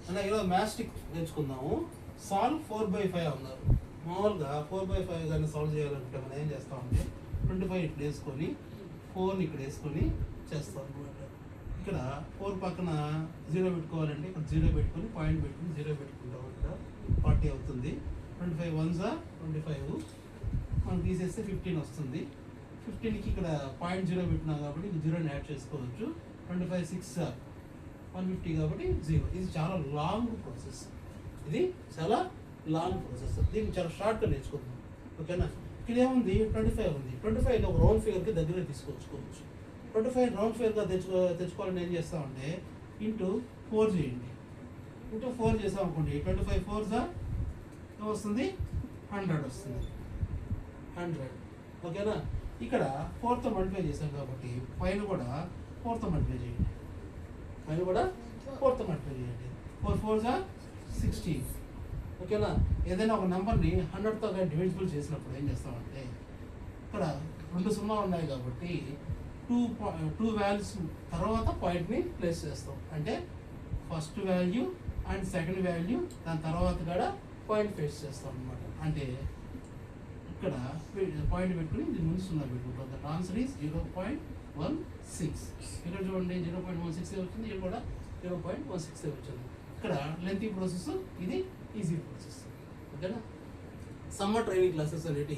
అన్న ఈరోజు మ్యాస్టిక్ నేర్చుకుందాము. సాల్వ్ 4/5 అన్నారు. మామూలుగా 4/5 కానీ సాల్వ్ చేయాలంటే మనం ఏం చేస్తామంటే 25 ఇక్కడ వేసుకొని 4ని ఇక్కడ వేసుకొని చేస్తాం అనమాట. ఇక్కడ 4 పక్కన 0 పెట్టుకోవాలంటే ఇక్కడ 0 పెట్టుకొని పాయింట్ పెట్టుకుని 0 పెట్టుకుంటాం. ఇక్కడ 40 అవుతుంది. 25 1s 25 మనం తీసేస్తే 15 వస్తుంది. 15కి ఇక్కడ పాయింట్ 0 పెట్టినాం కాబట్టి 0ని యాడ్ చేసుకోవచ్చు. 25 6 150 కాబట్టి 0. ఇది చాలా లాంగ్ ప్రాసెస్. దీన్ని చాలా షార్ట్గా నేర్చుకుందాం. ఓకేనా? ఇక్కడ ఏముంది 25 ఉంది. 25 ఒక రౌండ్ ఫిగర్కి దగ్గర తీసుకొచ్చుకోవచ్చు. 25 రౌండ్ ఫిగర్గా తెచ్చుకోవాలని ఏం చేస్తామంటే ఇంటూ 4 చేయండి. ఇంటూ 4 చేసాం అనుకోండి. 25 4s వస్తుంది 100 వస్తుంది. 100. ఓకేనా? ఇక్కడ 4తో మల్టిప్లై చేసాం కాబట్టి పైన కూడా 4తో మల్టిప్లై చేయండి. 4తో మల్టిప్లై చేయండి. 4 4s 16. ఓకేనా? ఏదైనా ఒక నెంబర్ని 100తో కానీ డివిజిబుల్ చేసినప్పుడు ఏం చేస్తామంటే ఇక్కడ 2 0 ఉన్నాయి కాబట్టి 2 వాల్యూస్ తర్వాత పాయింట్ని ప్లేస్ చేస్తాం. అంటే first value and second value దాని తర్వాత కూడా పాయింట్ ప్లేస్ చేస్తాం అనమాట. అంటే ఇక్కడ పాయింట్ పెట్టుకుని దీని ముందు 0 పెట్టుకుంటాం. That answer is 0.16. ఇక్కడ చూడండి 0.16 వచ్చింది. ఇక్కడ కూడా 0.16 వచ్చింది. ఇక్కడ లెంతీ ప్రాసెస్, ఇది ఈజీ ప్రాసెస్. ఓకేనా? సమ్మర్ ట్రైనింగ్ క్లాసెస్ అనేవి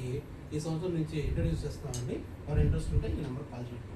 ఈ సంవత్సరం నుంచి ఇంట్రడ్యూస్ చేస్తామండి. ఎవరు ఇంట్రెస్ట్ ఉంటే ఈ నెంబర్ కాల్ చేయండి.